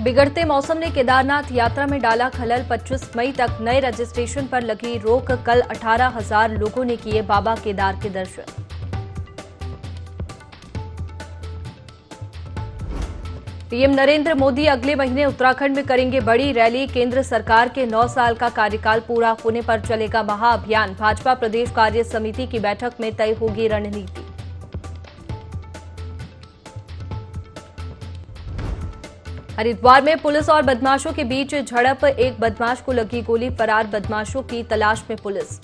बिगड़ते मौसम ने केदारनाथ यात्रा में डाला खलल। 25 मई तक नए रजिस्ट्रेशन पर लगी रोक। कल 18,000 लोगों ने किए बाबा केदार के दर्शन। पीएम नरेंद्र मोदी अगले महीने उत्तराखंड में करेंगे बड़ी रैली। केंद्र सरकार के 9 साल का कार्यकाल पूरा होने पर चलेगा महाअभियान। भाजपा प्रदेश कार्य समिति की बैठक में तय होगी रणनीति। हरिद्वार में पुलिस और बदमाशों के बीच झड़प। एक बदमाश को लगी गोली। फरार बदमाशों की तलाश में पुलिस।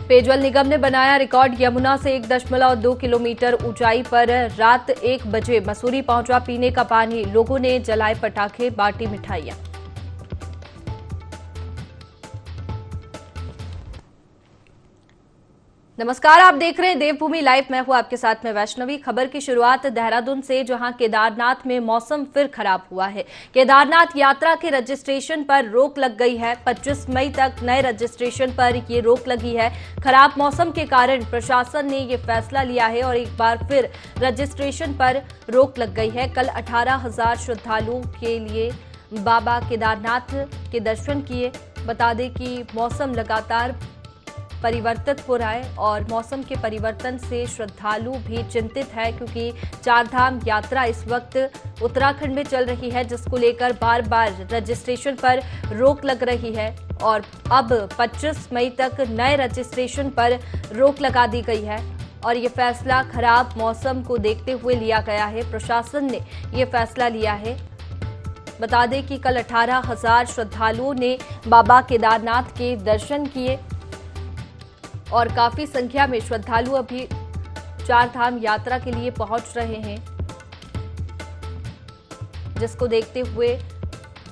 पेयजल निगम ने बनाया रिकॉर्ड। यमुना से 1.2 किलोमीटर ऊंचाई पर रात 1 बजे मसूरी पहुंचा पीने का पानी। लोगों ने जलाए पटाखे, बांटी मिठाइयां। नमस्कार, आप देख रहे हैं देवभूमि लाइव। मैं हूं आपके साथ में वैष्णवी। खबर की शुरुआत देहरादून से, जहां केदारनाथ में मौसम फिर खराब हुआ है। केदारनाथ यात्रा के रजिस्ट्रेशन पर रोक लग गई है। 25 मई तक नए रजिस्ट्रेशन पर ये रोक लगी है। खराब मौसम के कारण प्रशासन ने ये फैसला लिया है और एक बार फिर रजिस्ट्रेशन पर रोक लग गई है। कल 18,000 श्रद्धालुओं के लिए बाबा केदारनाथ के दर्शन किए। बता दें कि मौसम लगातार परिवर्तित हो रहा है और मौसम के परिवर्तन से श्रद्धालु भी चिंतित है, क्योंकि चारधाम यात्रा इस वक्त उत्तराखंड में चल रही है, जिसको लेकर बार बार रजिस्ट्रेशन पर रोक लग रही है। और अब 25 मई तक नए रजिस्ट्रेशन पर रोक लगा दी गई है और ये फैसला खराब मौसम को देखते हुए लिया गया है। प्रशासन ने ये फैसला लिया है। बता दें कि कल 18,000 श्रद्धालुओं ने बाबा केदारनाथ के दर्शन किए और काफी संख्या में श्रद्धालु अभी चारधाम यात्रा के लिए पहुंच रहे हैं, जिसको देखते हुए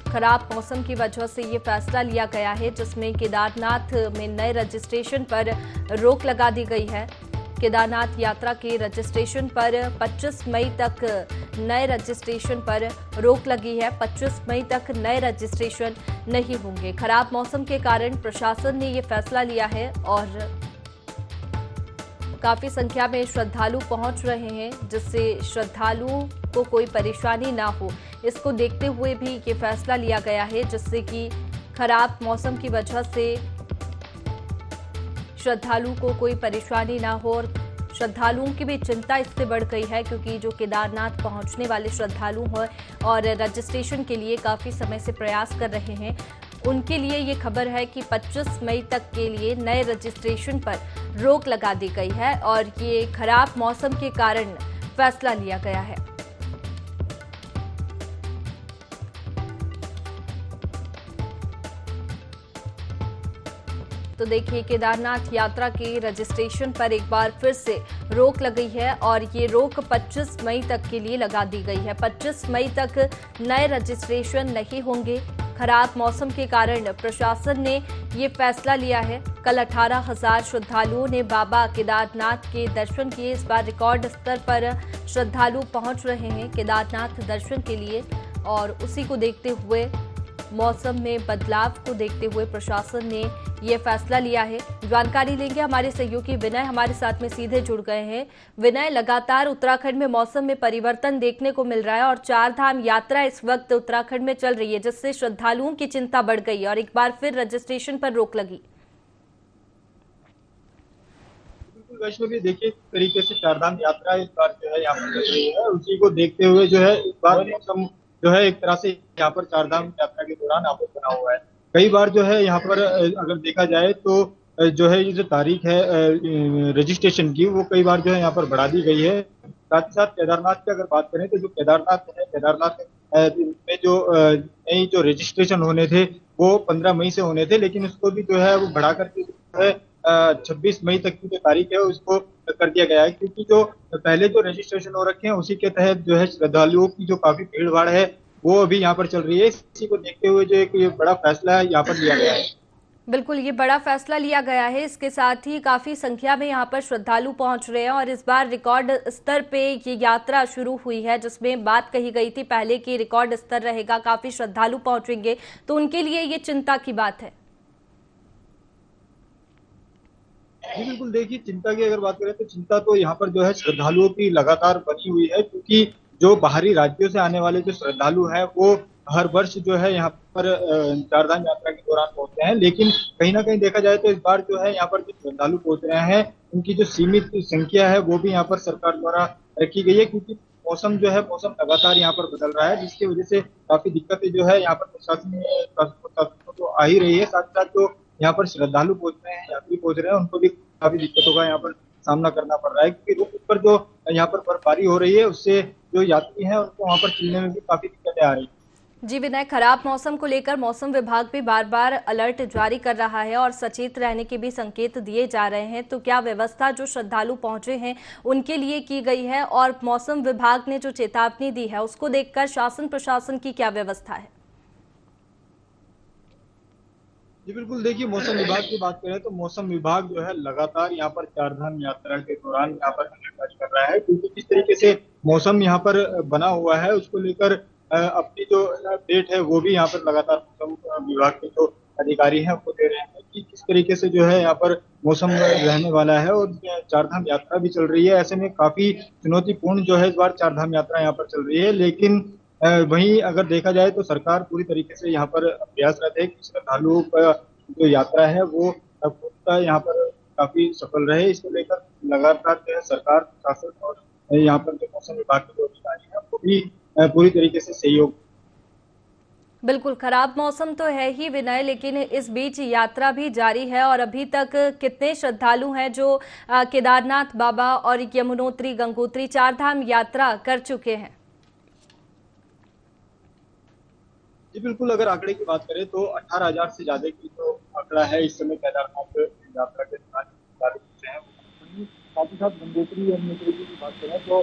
खराब मौसम की वजह से ये फैसला लिया गया है, जिसमें केदारनाथ में नए रजिस्ट्रेशन पर रोक लगा दी गई है। केदारनाथ यात्रा के रजिस्ट्रेशन पर 25 मई तक नए रजिस्ट्रेशन पर रोक लगी है। 25 मई तक नए रजिस्ट्रेशन नहीं होंगे। खराब मौसम के कारण प्रशासन ने ये फैसला लिया है और काफी संख्या में श्रद्धालु पहुंच रहे हैं, जिससे श्रद्धालुओं को कोई परेशानी ना हो, इसको देखते हुए भी ये फैसला लिया गया है, जिससे कि खराब मौसम की वजह से श्रद्धालु को कोई परेशानी ना हो। और श्रद्धालुओं की भी चिंता इससे बढ़ गई है, क्योंकि जो केदारनाथ पहुंचने वाले श्रद्धालु हैं और रजिस्ट्रेशन के लिए काफी समय से प्रयास कर रहे हैं, उनके लिए ये खबर है कि 25 मई तक के लिए नए रजिस्ट्रेशन पर रोक लगा दी गई है और ये खराब मौसम के कारण फैसला लिया गया है। तो देखिए, केदारनाथ यात्रा के रजिस्ट्रेशन पर एक बार फिर से रोक लग गई है और ये रोक 25 मई तक के लिए लगा दी गई है। 25 मई तक नए रजिस्ट्रेशन नहीं होंगे। खराब मौसम के कारण प्रशासन ने ये फैसला लिया है। कल 18,000 श्रद्धालुओं ने बाबा केदारनाथ के दर्शन किए। इस बार रिकॉर्ड स्तर पर श्रद्धालु पहुंच रहे हैं केदारनाथ दर्शन के लिए और उसी को देखते हुए, मौसम में बदलाव को देखते हुए प्रशासन ने ये फैसला लिया है। जानकारी लेंगे, हमारे सहयोगी विनय हमारे साथ में सीधे जुड़ गए हैं। विनय, लगातार उत्तराखंड में मौसम में परिवर्तन देखने को मिल रहा है और चारधाम यात्रा इस वक्त उत्तराखंड में चल रही है, जिससे श्रद्धालुओं की चिंता बढ़ गई और एक बार फिर रजिस्ट्रेशन पर रोक लगी। वैष्णवी, देखिए, तरीके से चारधाम यात्रा इस बार जो है यहाँ पर चल रही है, उसी को देखते हुए जो है इस बार मौसम जो है एक तरह से यहाँ पर चारधाम यात्रा के दौरान आफत बना हुआ है। कई बार जो है यहाँ पर अगर देखा जाए तो जो है ये जो तारीख है रजिस्ट्रेशन की, वो कई बार जो है यहाँ पर बढ़ा दी गई है। साथ ही साथ केदारनाथ की अगर बात करें तो जो केदारनाथ है, केदारनाथ में जो नई जो रजिस्ट्रेशन होने थे वो 15 मई से होने थे, लेकिन उसको भी जो है वो बढ़ा करके जो है 26 मई तक की जो तारीख है उसको कर दिया गया है, क्योंकि जो पहले जो रजिस्ट्रेशन हो रखे हैं उसी के तहत जो है श्रद्धालुओं की जो काफी भीड़ भाड़ है वो अभी यहाँ पर चल रही है। इसी को देखते हुए जो एक ये बड़ा फैसला यहाँ पर लिया गया है। बिल्कुल, ये बड़ा फैसला लिया गया है। इसके साथ ही काफी संख्या में यहाँ पर श्रद्धालु पहुंच रहे हैं और इस बार रिकॉर्ड स्तर पे ये यात्रा शुरू हुई है, जिसमें बात कही गई थी पहले कि रिकॉर्ड स्तर रहेगा, काफी श्रद्धालु पहुंचेंगे, तो उनके लिए ये चिंता की बात है। जी बिल्कुल, देखिए चिंता की अगर बात करें तो चिंता तो यहाँ पर जो है श्रद्धालुओं की लगातार बनी हुई है, क्योंकि जो बाहरी राज्यों से आने वाले जो श्रद्धालु हैं वो हर वर्ष जो है यहाँ पर चारधाम यात्रा के दौरान पहुंचते हैं, लेकिन कहीं ना कहीं देखा जाए तो इस बार जो है यहाँ पर जो श्रद्धालु पहुंच रहे हैं उनकी जो सीमित संख्या है वो भी यहाँ पर सरकार द्वारा रखी गई है, क्योंकि मौसम लगातार यहाँ पर बदल रहा है, जिसकी वजह से काफी दिक्कतें जो है यहाँ पर प्रशासन को तो आ ही रही है, साथ साथ जो यहाँ पर श्रद्धालु पहुंच रहे हैं, यात्री पहुंच रहे हैं, उनको भी काफी दिक्कतों का यहाँ पर सामना करना पड़ रहा है, क्योंकि रुक रुक पर जो यहाँ पर बर्फबारी हो रही है उससे जो यात्री हैं उनको वहाँ पर चलने में भी काफी दिक्कतें आ रही है। जी विनय, खराब मौसम को लेकर मौसम विभाग भी बार बार अलर्ट जारी कर रहा है और सचेत रहने के भी संकेत दिए जा रहे हैं, तो क्या व्यवस्था जो श्रद्धालु पहुंचे हैं उनके लिए की गई है और मौसम विभाग ने जो चेतावनी दी है उसको देखकर शासन प्रशासन की क्या व्यवस्था है? जी बिल्कुल, देखिए मौसम विभाग की बात करें तो मौसम विभाग जो है लगातार यहाँ पर चारधाम यात्रा के दौरान यहाँ पर अलर्ट कर रहा है, क्योंकि किस तरीके से मौसम यहाँ पर बना हुआ है उसको लेकर अपनी जो अपडेट है वो भी यहाँ पर लगातार मौसम विभाग के जो अधिकारी हैं वो दे रहे हैं कि किस तरीके से जो है यहाँ पर मौसम रहने वाला है, और चारधाम यात्रा भी चल रही है। ऐसे में काफी चुनौतीपूर्ण जो है इस बार चारधाम यात्रा यहाँ पर चल रही है, लेकिन वहीं अगर देखा जाए तो सरकार पूरी तरीके से यहाँ पर प्रयासरत है कि श्रद्धालुओं का जो यात्रा है वो पूर्णतः यहाँ पर काफी सफल रहे। इसको लेकर लगातार जो है सरकार, प्रशासन और यहाँ पर जो मौसम विभाग के जो अधिकारी हैं वो भी पूरी तरीके से सहयोग। बिल्कुल, खराब मौसम तो है ही विनय, लेकिन इस बीच यात्रा भी जारी है और अभी तक कितने श्रद्धालु हैं जो केदारनाथ बाबा और यमुनोत्री गंगोत्री चारधाम यात्रा कर चुके हैं? जी बिल्कुल, अगर आंकड़े की बात करें तो 18,000 से ज्यादा की जो आंकड़ा है इस समय केदारनाथ यात्रा के दौरान जारी पहुंचे हैं। वहीं साथ ही साथ गंगोत्री और यमुनोत्री की बात करें तो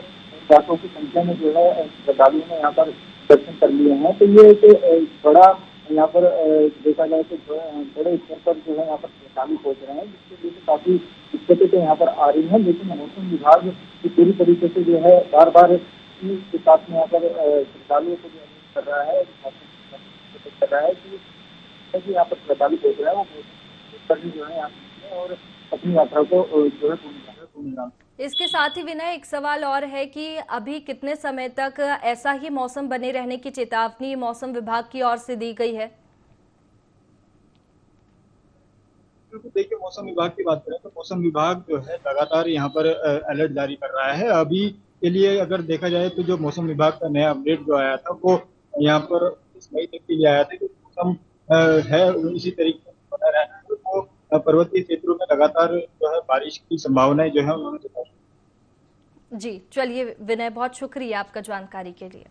लाखों की संख्या में जो है श्रद्धालुओं ने यहाँ पर दर्शन कर लिए हैं, तो ये एक बड़ा यहाँ पर देखा जाए तो बड़े स्तर पर जो है यहाँ पर श्रद्धालु पहुंच रहे हैं, जिसके लिए काफी दिक्कतें तो यहाँ पर आ रही हैं, लेकिन मौसम विभाग की पूरी तरीके से जो है बार बार के साथ में यहाँ पर श्रद्धालुओं को जो कर रहा है कर रहा है कि यहाँ पर श्रद्धालु पहुंच रहा है वो जो है यहाँ और अपनी यात्रा को जो है पूर्ण। इसके साथ ही विनय, एक सवाल और है कि अभी कितने समय तक ऐसा ही मौसम बने रहने की चेतावनी मौसम विभाग की ओर से दी गई है? बिल्कुल, देखिए मौसम विभाग की बात करें तो मौसम विभाग जो है लगातार यहाँ पर अलर्ट जारी कर रहा है। अभी के लिए अगर देखा जाए तो जो मौसम विभाग का नया अपडेट जो आया था वो यहाँ पर इस मई तक के लिए आया था कि मौसम है इसी तरीके से बना रहना है, तो वो पर्वतीय क्षेत्रों में लगातार जो है बारिश की संभावनाएं जो है उन्होंने जताई। जी चलिए विनय, बहुत शुक्रिया आपका जानकारी के लिए।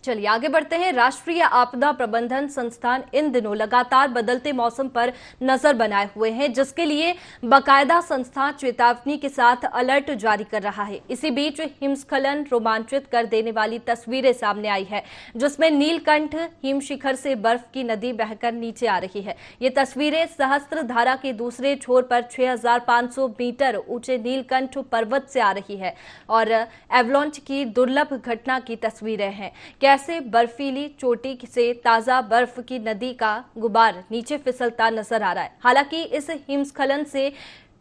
चलिए आगे बढ़ते हैं। राष्ट्रीय आपदा प्रबंधन संस्थान इन दिनों लगातार बदलते मौसम पर नजर बनाए हुए हैं, जिसके लिए बाकायदा संस्थान चेतावनी के साथ अलर्ट जारी कर रहा है। इसी बीच हिमस्खलन रोमांचित कर देने वाली तस्वीरें सामने आई है, जिसमें नीलकंठ हिम शिखर से बर्फ की नदी बहकर नीचे आ रही है। ये तस्वीरें सहस्त्रधारा के दूसरे छोर पर 6,500 मीटर ऊंचे नीलकंठ पर्वत से आ रही है और एवलॉन्च की दुर्लभ घटना की तस्वीरें हैं। कैसे बर्फीली चोटी से ताजा बर्फ की नदी का गुबार नीचे फिसलता नजर आ रहा है। हालांकि इस हिमस्खलन से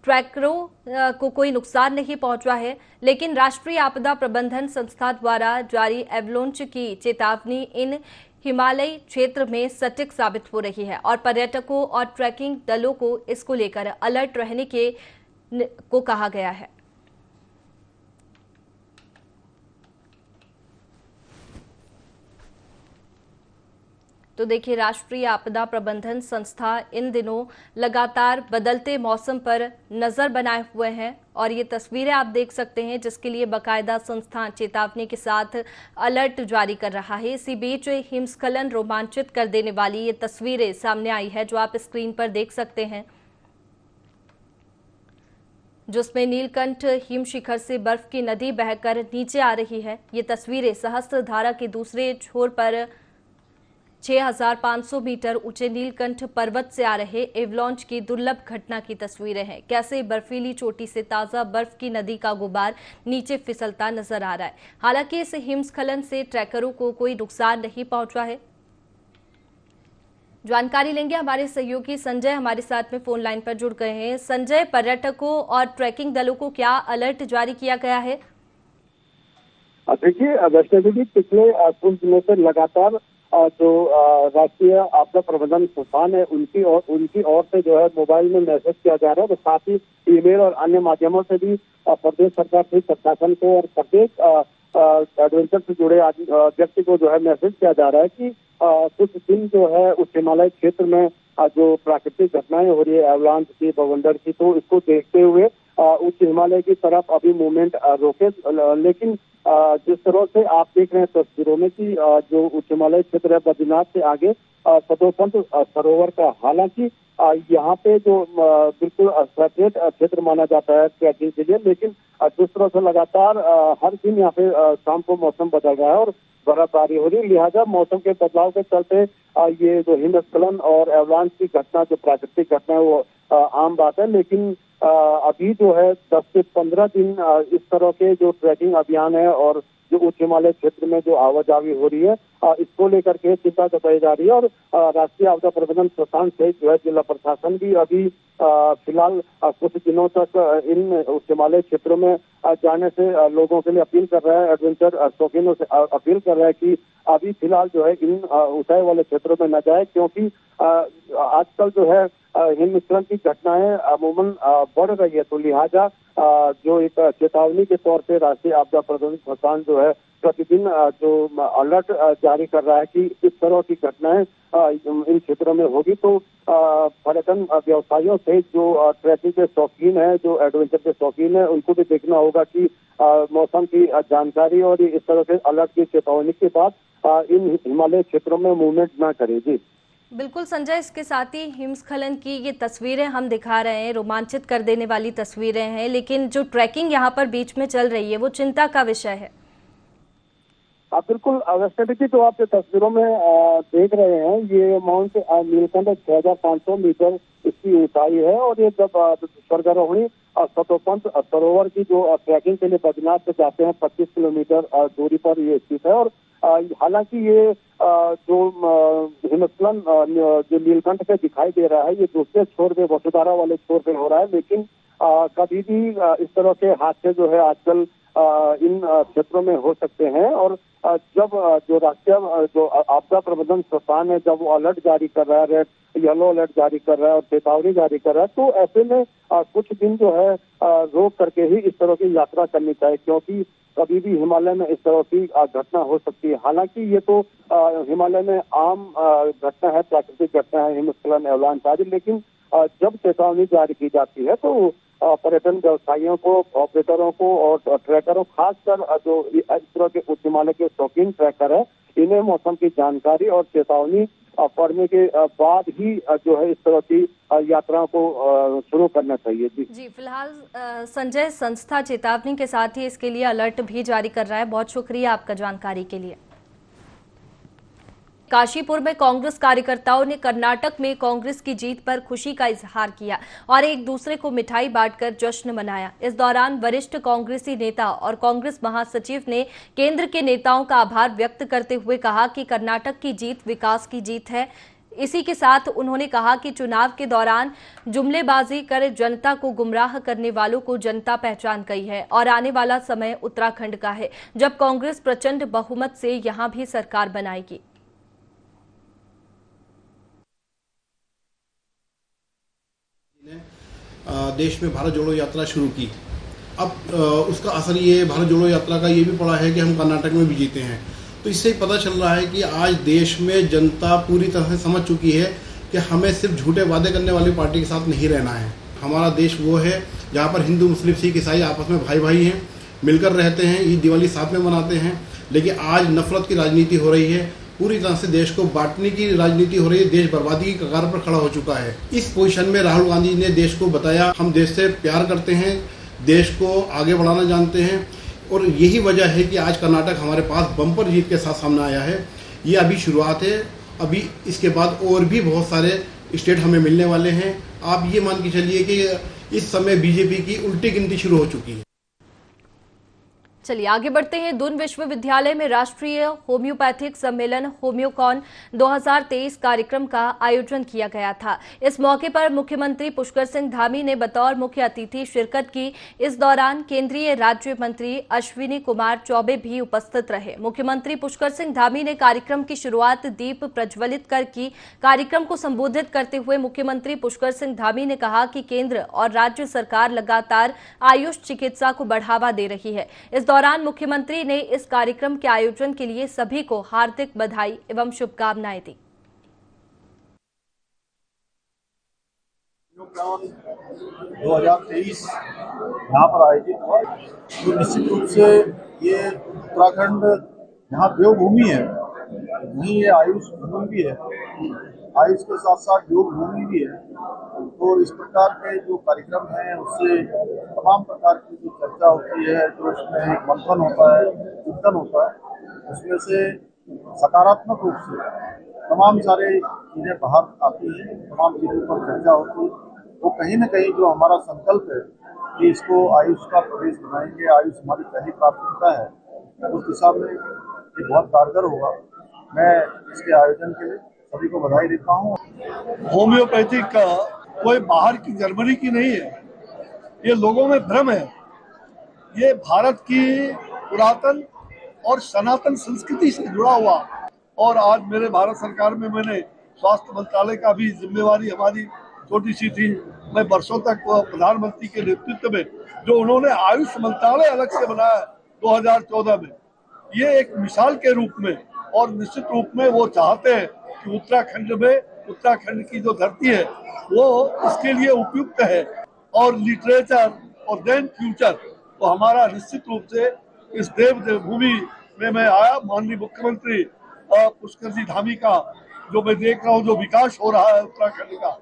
ट्रैकरों को कोई नुकसान नहीं पहुंचा है, लेकिन राष्ट्रीय आपदा प्रबंधन संस्था द्वारा जारी एवलॉन्च की चेतावनी इन हिमालयी क्षेत्र में सटीक साबित हो रही है और पर्यटकों और ट्रैकिंग दलों को इसको लेकर अलर्ट रहने को कहा गया है। तो देखिए, राष्ट्रीय आपदा प्रबंधन संस्था इन दिनों लगातार बदलते मौसम पर नजर बनाए हुए हैं और ये तस्वीरें आप देख सकते हैं, जिसके लिए बाकायदा संस्था चेतावनी के साथ अलर्ट जारी कर रहा है। इसी बीच हिमस्खलन रोमांचित कर देने वाली ये तस्वीरें सामने आई है, जो आप स्क्रीन पर देख सकते हैं, जिसमें नीलकंठ हिम शिखर से बर्फ की नदी बहकर नीचे आ रही है। ये तस्वीरें सहस्त्रधारा के दूसरे छोर पर 6,500 मीटर ऊंचे नीलकंठ पर्वत से आ रहे एवलॉन्च की दुर्लभ घटना की तस्वीरें हैं। कैसे बर्फीली चोटी से ताजा बर्फ की नदी का गुबार नीचे फिसलता नजर आ रहा है। हालांकि इस हिमस्खलन से ट्रैकरों को कोई नुकसान नहीं पहुंचा है। जानकारी लेंगे। हमारे सहयोगी संजय हमारे साथ में फोन लाइन पर जुड़ गए हैं। संजय, पर्यटकों और ट्रैकिंग दलों को क्या अलर्ट जारी किया गया है? देखिए, वैष्णो देवी पिछले कुछ दिनों से लगातार जो राष्ट्रीय आपदा प्रबंधन संस्थान है उनकी ओर से जो है मोबाइल में मैसेज किया जा रहा है, तो साथ ही ईमेल और अन्य माध्यमों से भी प्रदेश सरकार से प्रशासन को और प्रत्येक एडवेंचर से जुड़े व्यक्ति को जो है मैसेज किया जा रहा है कि कुछ दिन जो है उस हिमालय क्षेत्र में जो प्राकृतिक घटनाएं हो रही है, एवलांच की, बवंडर की, तो इसको देखते हुए उच्च हिमालय की तरफ अभी मूवमेंट रोके। लेकिन जिस तरह से आप देख रहे हैं तस्वीरों में कि जो उच्च हिमालय क्षेत्र है बद्रीनाथ से आगे सतोपंत सरोवर का, हालांकि यहाँ पे जो बिल्कुल सेपरेट क्षेत्र माना जाता है ट्रैकिंग के लिए, लेकिन जिस तरह से लगातार हर दिन यहाँ पे शाम को मौसम बदल रहा है और बर्फबारी हो रही है, लिहाजा मौसम के बदलाव के चलते ये जो हिमस्खलन और एवलांच की घटना, जो प्राकृतिक घटना है, वो आम बात है। लेकिन अभी जो है 10 से 15 दिन इस तरह के जो ट्रैकिंग अभियान है और जो उच्च हिमालय क्षेत्र में जो आवाजाही हो रही है इसको लेकर के चिंता जताई जा रही है। और राष्ट्रीय आपदा प्रबंधन संस्थान से जो है जिला प्रशासन भी अभी फिलहाल कुछ दिनों तक इन उच्च हिमालय क्षेत्रों में जाने से लोगों के लिए अपील कर रहा है, एडवेंचर शौकीनों से अपील कर रहा है कि अभी फिलहाल जो है इन ऊंचाई वाले क्षेत्रों में न जाए, क्योंकि आजकल जो है हिमस्खलन की घटनाएं अमूमन बढ़ रही है। तो लिहाजा जो एक चेतावनी के तौर पे राष्ट्रीय आपदा प्रबंधन संस्थान जो है प्रतिदिन जो अलर्ट जारी कर रहा है कि इस तरह की घटनाएं इन क्षेत्रों में होगी, तो पर्यटन व्यवसायियों से जो ट्रैकिंग के शौकीन है, जो एडवेंचर के शौकीन है, उनको भी देखना होगा कि मौसम की जानकारी और इस तरह के अलर्ट की चेतावनी के बाद इन हिमालय क्षेत्रों में मूवमेंट ना करें। जी बिल्कुल संजय, इसके साथ ही हिमस्खलन की ये तस्वीरें हम दिखा रहे हैं, रोमांचित कर देने वाली तस्वीरें हैं, लेकिन जो ट्रैकिंग यहाँ पर बीच में चल रही है वो चिंता का विषय है। बिल्कुल, वैष्णो देवी जो आप तस्वीरों में देख रहे हैं, ये माउंट नीलकंठ 6500 मीटर इसकी ऊंचाई है और ये जब स्वर्गारोहणी सतोपंत सरोवर की जो ट्रैकिंग के लिए बद्रीनाथ से जाते हैं 25 किलोमीटर दूरी पर ये स्थित है। और हालांकि ये जो हिमस्खलन जो नीलकंठ पे दिखाई दे रहा है, ये दूसरे छोर पे, वसुधारा वाले छोर पे हो रहा है, लेकिन कभी भी इस तरह के हादसे जो है आजकल इन क्षेत्रों में हो सकते हैं। और जब जो राष्ट्रीय जो आपदा प्रबंधन संस्थान है, जब वो अलर्ट जारी कर रहा है, रेड येलो अलर्ट जारी कर रहा है और चेतावनी जारी कर रहा है, तो ऐसे में कुछ दिन जो है रोक करके ही इस तरह की यात्रा करनी चाहिए, क्योंकि कभी भी हिमालय में इस तरह की घटना हो सकती है। हालांकि ये तो हिमालय में आम घटना है, प्राकृतिक घटना है, हिमस्खलन, एवलांच आदि, लेकिन जब चेतावनी जारी की जाती है तो पर्यटन व्यवसायियों को, ऑपरेटरों को और ट्रैकरों, खासकर जो इस तरह के उच्च हिमालय के शौकीन ट्रैकर है, इन्हें मौसम की जानकारी और चेतावनी पड़ने के बाद ही जो है इस तरह की यात्राओं को शुरू करना चाहिए। जी फिलहाल संजय, संस्था चेतावनी के साथ ही इसके लिए अलर्ट भी जारी कर रहा है। बहुत शुक्रिया आपका जानकारी के लिए। काशीपुर में कांग्रेस कार्यकर्ताओं ने कर्नाटक में कांग्रेस की जीत पर खुशी का इजहार किया और एक दूसरे को मिठाई बांटकर जश्न मनाया। इस दौरान वरिष्ठ कांग्रेसी नेता और कांग्रेस महासचिव ने केंद्र के नेताओं का आभार व्यक्त करते हुए कहा कि कर्नाटक की जीत विकास की जीत है। इसी के साथ उन्होंने कहा कि चुनाव के दौरान जुमलेबाजी कर जनता को गुमराह करने वालों को जनता पहचान गई है और आने वाला समय उत्तराखंड का है, जब कांग्रेस प्रचंड बहुमत से यहां भी सरकार बनाएगी। देश में भारत जोड़ो यात्रा शुरू की। अब उसका असर ये भारत जोड़ो यात्रा का ये भी पड़ा है कि हम कर्नाटक में भी जीते हैं। तो इससे पता चल रहा है कि आज देश में जनता पूरी तरह से समझ चुकी है कि हमें सिर्फ झूठे वादे करने वाली पार्टी के साथ नहीं रहना है। हमारा देश वो है जहाँ पर हिंदू, मुस्लिम, सिख, ईसाई आपस में भाई भाई हैं, मिलकर रहते हैं, ईद दिवाली साथ में मनाते हैं। लेकिन आज नफरत की राजनीति हो रही है, पूरी तरह से देश को बांटने की राजनीति हो रही है, देश बर्बादी की कगार पर खड़ा हो चुका है। इस पोजीशन में राहुल गांधी ने देश को बताया हम देश से प्यार करते हैं, देश को आगे बढ़ाना जानते हैं और यही वजह है कि आज कर्नाटक हमारे पास बम्पर जीत के साथ सामने आया है। ये अभी शुरुआत है, अभी इसके बाद और भी बहुत सारे स्टेट हमें मिलने वाले हैं। आप ये मान के चलिए कि इस समय बीजेपी की उल्टी गिनती शुरू हो चुकी है। चलिए आगे बढ़ते हैं। दून विश्वविद्यालय में राष्ट्रीय होम्योपैथिक सम्मेलन होम्योकॉन 2023 कार्यक्रम का आयोजन किया गया था। इस मौके पर मुख्यमंत्री पुष्कर सिंह धामी ने बतौर मुख्य अतिथि शिरकत की। इस दौरान केंद्रीय राज्य मंत्री अश्विनी कुमार चौबे भी उपस्थित रहे। मुख्यमंत्री पुष्कर सिंह धामी ने कार्यक्रम की शुरुआत दीप प्रज्वलित कर की। कार्यक्रम को संबोधित करते हुए मुख्यमंत्री पुष्कर सिंह धामी ने कहा कि केंद्र और राज्य सरकार लगातार आयुष चिकित्सा को बढ़ावा दे रही है। इस दौरान मुख्यमंत्री ने इस कार्यक्रम के आयोजन के लिए सभी को हार्दिक बधाई एवं शुभकामनाएं दी। 2023 यहाँ पर आयोजित हुआ, तो निश्चित रूप से ये उत्तराखंड यहाँ देवभूमि है, वहीं ये आयुष भूमि भी है, आयुष के साथ साथ योग भूमि भी है। तो इस प्रकार के जो कार्यक्रम हैं उससे तमाम प्रकार की जो चर्चा होती है, जो उसमें एक मंथन होता है, चिंतन होता है, उसमें से सकारात्मक रूप से तमाम सारे चीज़ें बाहर आती हैं, तमाम चीज़ों पर चर्चा होती है। तो कहीं न कहीं जो हमारा संकल्प है कि इसको आयुष का प्रदेश बनाएंगे, आयुष हमारी पहली प्राथमिकता है, उस दिशा में ये बहुत कारगर होगा। मैं इसके आयोजन के लिए सभी को बधाई देता हूँ। होम्योपैथिक का कोई बाहर की जर्मनी की नहीं है, ये लोगों में भ्रम है। ये भारत की पुरातन और सनातन संस्कृति से जुड़ा हुआ, और आज मेरे भारत सरकार में मैंने स्वास्थ्य मंत्रालय का भी जिम्मेवारी हमारी छोटी सी थी। मैं वर्षों तक प्रधानमंत्री के नेतृत्व में जो उन्होंने आयुष मंत्रालय अलग से बनाया 2014 में, ये एक मिसाल के रूप में, और निश्चित रूप में वो चाहते हैं कि उत्तराखंड में, उत्तराखंड की जो धरती है वो इसके लिए उपयुक्त है। और लिटरेचर और देन फ्यूचर, तो हमारा निश्चित रूप से इस देवभूमि में मैं आया। माननीय मुख्यमंत्री पुष्कर जी धामी का जो मैं देख रहा हूँ, जो विकास हो रहा है उत्तराखंड का,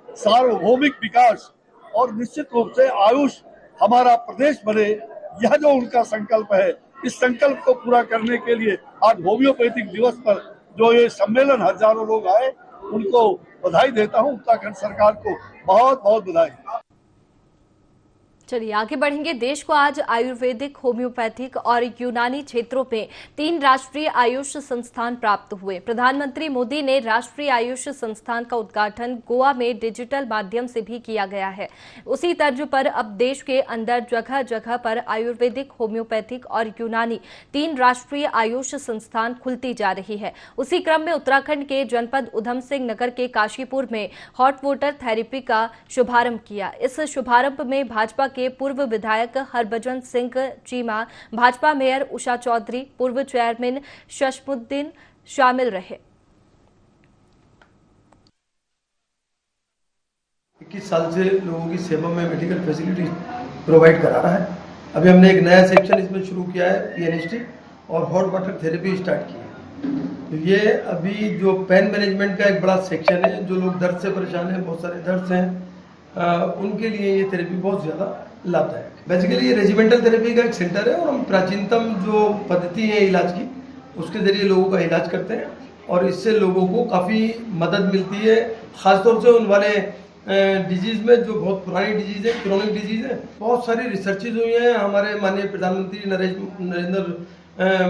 सार्वभौमिक विकास, और निश्चित रूप से आयुष हमारा प्रदेश बने, यह जो उनका संकल्प है, इस संकल्प को पूरा करने के लिए आज होम्योपैथिक दिवस पर जो ये सम्मेलन हजारों लोग आए, उनको बधाई देता हूँ। उत्तराखंड सरकार को बहुत बहुत बधाई। चलिए आगे बढ़ेंगे। देश को आज आयुर्वेदिक, होम्योपैथिक और यूनानी क्षेत्रों में 3 राष्ट्रीय आयुष संस्थान प्राप्त हुए। प्रधानमंत्री मोदी ने राष्ट्रीय आयुष संस्थान का उद्घाटन गोवा में डिजिटल माध्यम से भी किया गया है। उसी तर्ज पर अब देश के अंदर जगह जगह पर आयुर्वेदिक, होम्योपैथिक और यूनानी 3 राष्ट्रीय आयुष संस्थान खुलती जा रही है। उसी क्रम में उत्तराखंड के जनपद उधम सिंह नगर के काशीपुर में हॉट वाटर थेरेपी का शुभारंभ किया। इस शुभारंभ में भाजपा के पूर्व विधायक हरभजन सिंह चीमा, भाजपा मेयर उषा चौधरी, पूर्व चेयरमैन शशमुद्दीन शामिल रहे। 21 साल से लोगों की सेवा में मेडिकल फैसिलिटी प्रोवाइड करा रहा है। अभी हमने एक नया सेक्शन इसमें शुरू किया है, पीएनएसटी, और हॉट वाटर थेरेपी स्टार्ट की है। तो ये अभी जो पेन मैनेजमेंट का एक बड़ा सेक्शन है, जो लोग दर्द से परेशान हैं, बहुत सारे दर्द हैं, उनके लिए ये थेरेपी बहुत ज़्यादा लाभदायक है। बेसिकली ये रेजिमेंटल थेरेपी का एक सेंटर है, और हम प्राचीनतम जो पद्धति है इलाज की, उसके जरिए लोगों का इलाज करते हैं, और इससे लोगों को काफ़ी मदद मिलती है। ख़ासतौर से उन वाले डिजीज़ में जो बहुत पुरानी डिजीज़ है, क्रोनिक डिजीज़ है। बहुत सारी रिसर्चेज हुई हैं। हमारे माननीय प्रधानमंत्री नरेंद्र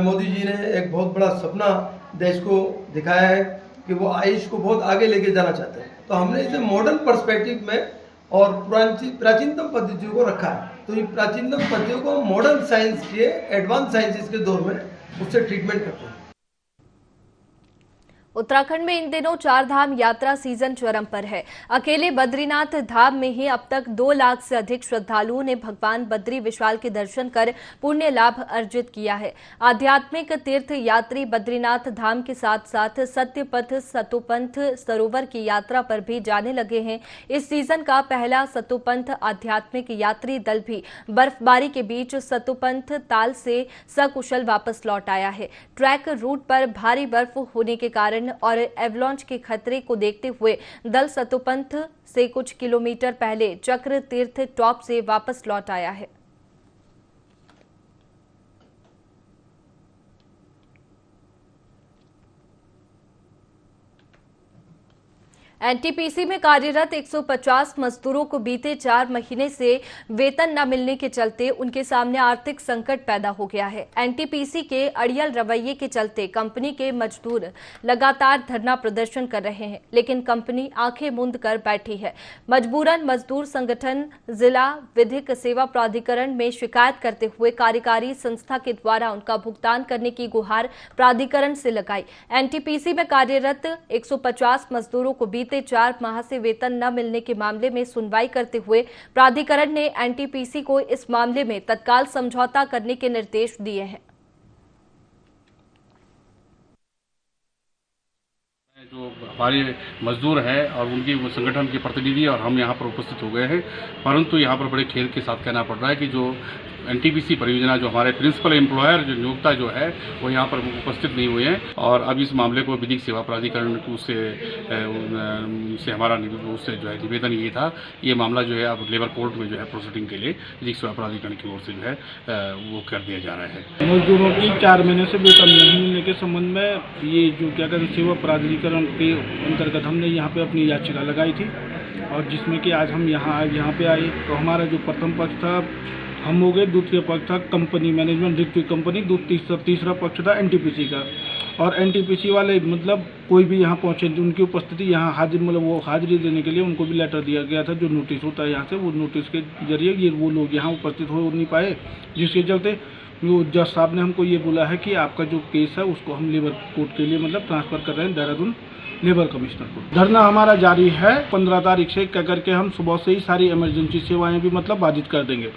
मोदी जी ने एक बहुत बड़ा सपना देश को दिखाया है कि वो आयुष को बहुत आगे लेके जाना चाहते हैं। तो हमने इसे मॉडर्न पर्सपेक्टिव में और प्राचीनतम पद्धतियों को रखा है। तो ये प्राचीनतम पद्धतियों को मॉडर्न साइंस के, एडवांस साइंसेस के दौर में उससे ट्रीटमेंट करते हैं। उत्तराखंड में इन दिनों 4 धाम यात्रा सीजन चरम पर है। अकेले बद्रीनाथ धाम में ही अब तक 2 लाख से अधिक श्रद्धालुओं ने भगवान बद्री विशाल के दर्शन कर पुण्य लाभ अर्जित किया है। आध्यात्मिक तीर्थ यात्री बद्रीनाथ धाम के साथ साथ सत्यपथ सतोपंथ सरोवर की यात्रा पर भी जाने लगे हैं। इस सीजन का पहला सतोपंथ आध्यात्मिक यात्री दल भी बर्फबारी के बीच सतोपंथ ताल से सकुशल वापस लौट आया है। ट्रैक रूट पर भारी बर्फ होने के कारण और एवलांच के खतरे को देखते हुए दल सतोपंथ से कुछ किलोमीटर पहले चक्र तीर्थ टॉप से वापस लौट आया है। एनटीपीसी में कार्यरत 150 मजदूरों को बीते 4 महीने से वेतन न मिलने के चलते उनके सामने आर्थिक संकट पैदा हो गया है। एनटीपीसी के अड़ियल रवैये के चलते कंपनी के मजदूर लगातार धरना प्रदर्शन कर रहे हैं, लेकिन कंपनी आंखें मूंद कर बैठी है। मजबूरन मजदूर संगठन जिला विधिक सेवा प्राधिकरण में शिकायत करते हुए कार्यकारी संस्था के द्वारा उनका भुगतान करने की गुहार प्राधिकरण से लगाई। एनटीपीसी में कार्यरत 150 मजदूरों को बीते 4 माह से वेतन न मिलने के मामले में सुनवाई करते हुए प्राधिकरण ने एनटीपीसी को इस मामले में तत्काल समझौता करने के निर्देश दिए हैं। जो हमारे मजदूर हैं और उनकी संगठन के प्रतिनिधि और हम यहाँ पर उपस्थित हो गए हैं, परंतु यहाँ पर बड़े खेद के साथ कहना पड़ रहा है कि जो एनटीपीसी परियोजना जो हमारे प्रिंसिपल एम्प्लॉयर जो नियोक्ता जो है वो यहाँ पर उपस्थित नहीं हुए हैं और अब इस मामले को विधिक सेवा प्राधिकरण से हमारा उससे जो है निवेदन ये था, ये मामला जो है अब लेबर कोर्ट में जो है प्रोसीडिंग के लिए विधिक सेवा प्राधिकरण की ओर से जो है वो कर दिया जा रहा है। मजदूरों की 4 महीने से वेतन नहीं मिलने के संबंध में ये जो क्या कहते हैं सेवा प्राधिकरण के अंतर्गत हमने यहाँ पे अपनी याचिका लगाई थी और जिसमें कि आज हम यहाँ पे आए तो हमारा जो प्रथम पक्ष था हम हो गए, द्वितीय पक्ष था कंपनी मैनेजमेंट डिस्ट्रिक्ट कंपनी, तीसरा पक्ष था एनटीपीसी का। और एनटीपीसी वाले मतलब कोई भी यहाँ पहुँचे उनकी उपस्थिति यहाँ हाजिर मतलब वो हाजिरी देने के लिए उनको भी लेटर दिया गया था, जो नोटिस होता है यहाँ से, वो नोटिस के जरिए ये वो लोग यहाँ उपस्थित हो नहीं पाए, जिसके चलते वो जज साहब ने हमको ये बोला है कि आपका जो केस है उसको हम लेबर कोर्ट के लिए मतलब ट्रांसफ़र कर रहे हैं देहरादून लेबर कमिश्नर को। धरना हमारा जारी है। 15 तारीख से क्या करके हम सुबह से ही सारी इमरजेंसी सेवाएं भी मतलब बाधित कर देंगे।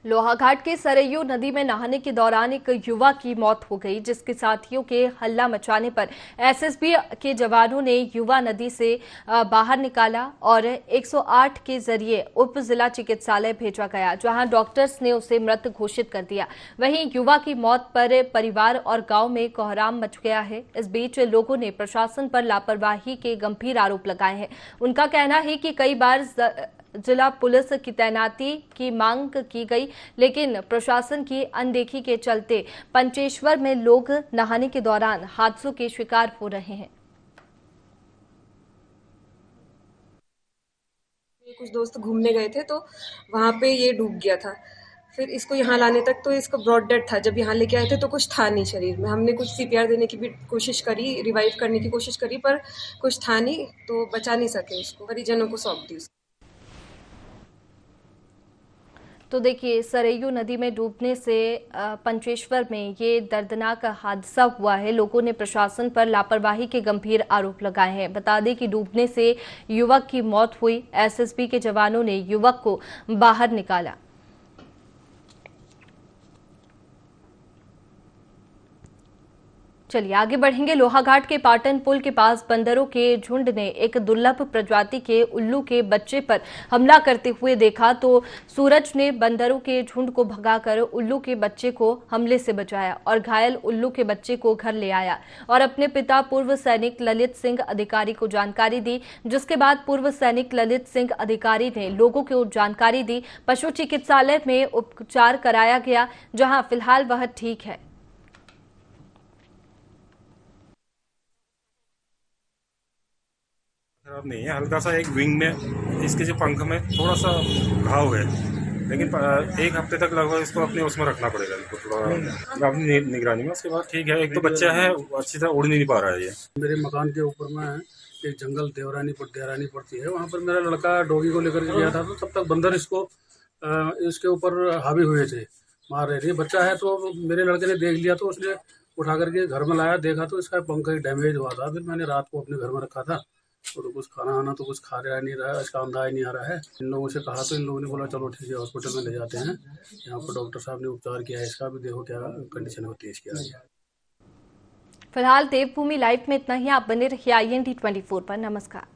लोहाघाट के सरयू नदी में नहाने के दौरान एक युवा की मौत हो गई, जिसके साथियों के हल्ला मचाने पर एसएसबी के जवानों ने युवा नदी से बाहर निकाला और 108 के जरिए उप जिला चिकित्सालय भेजा गया, जहां डॉक्टर्स ने उसे मृत घोषित कर दिया। वहीं युवा की मौत पर परिवार और गांव में कोहराम मच गया है। इस बीच लोगों ने प्रशासन पर लापरवाही के गंभीर आरोप लगाए हैं। उनका कहना है कि कई बार जिला पुलिस की तैनाती की मांग की गई, लेकिन प्रशासन की अनदेखी के चलते पंचेश्वर में लोग नहाने के दौरान हादसों के शिकार हो रहे हैं। कुछ दोस्त घूमने गए थे तो वहां पे ये डूब गया था। फिर इसको यहाँ लाने तक तो इसको ब्रॉड डेड था। जब यहाँ लेके आए थे तो कुछ था नहीं शरीर में। हमने कुछ सीपीआर देने की भी कोशिश करी, रिवाइव करने की कोशिश करी, पर कुछ था नहीं तो बचा नहीं सके उसको, परिजनों को सौंप दी। तो देखिए, सरयू नदी में डूबने से पंचेश्वर में ये दर्दनाक हादसा हुआ है। लोगों ने प्रशासन पर लापरवाही के गंभीर आरोप लगाए हैं। बता दें कि डूबने से युवक की मौत हुई। एसएसबी के जवानों ने युवक को बाहर निकाला। चलिए आगे बढ़ेंगे। लोहाघाट के पाटन पुल के पास बंदरों के झुंड ने एक दुर्लभ प्रजाति के उल्लू के बच्चे पर हमला करते हुए देखा तो सूरज ने बंदरों के झुंड को भगाकर उल्लू के बच्चे को हमले से बचाया और घायल उल्लू के बच्चे को घर ले आया और अपने पिता पूर्व सैनिक ललित सिंह अधिकारी को जानकारी दी, जिसके बाद पूर्व सैनिक ललित सिंह अधिकारी ने लोगों को जानकारी दी। पशु चिकित्सालय में उपचार कराया गया, जहां फिलहाल वह ठीक है। खराब नहीं है, हल्का सा एक विंग में इसके जो पंख में थोड़ा सा घाव है, लेकिन 1 हफ्ते तक लगभग इसको अपने उसमें रखना पड़ेगा, इनको थोड़ा अपनी निगरानी में। उसके बाद ठीक है। एक तो बच्चा है अच्छी तरह उड़ नहीं पा रहा है। ये मेरे मकान के ऊपर में एक जंगल देवरानी पड़ती है, वहाँ पर मेरा लड़का डॉगी को लेकर के गया था, तो तब तक बंदर इसके ऊपर हावी हुए थे, मार रहे थे। बच्चा है तो मेरे लड़के ने देख लिया तो उसने उठा करके घर में लाया, देखा तो इसका पंख डैमेज हुआ था। फिर मैंने रात को अपने घर में रखा था, तो कुछ खाना आना तो कुछ खा रहा नहीं रहा है, इसका अंदाज नहीं आ रहा है। इन लोगों से कहा तो इन लोगों ने बोला चलो ठीक है हॉस्पिटल में ले जाते हैं। यहाँ पर डॉक्टर साहब ने उपचार किया है इसका, भी देखो क्या कंडीशन होती है इसकी आगे। फिलहाल देवभूमि लाइव में इतना ही। आप बने रहिए IND 24 पर। नमस्कार।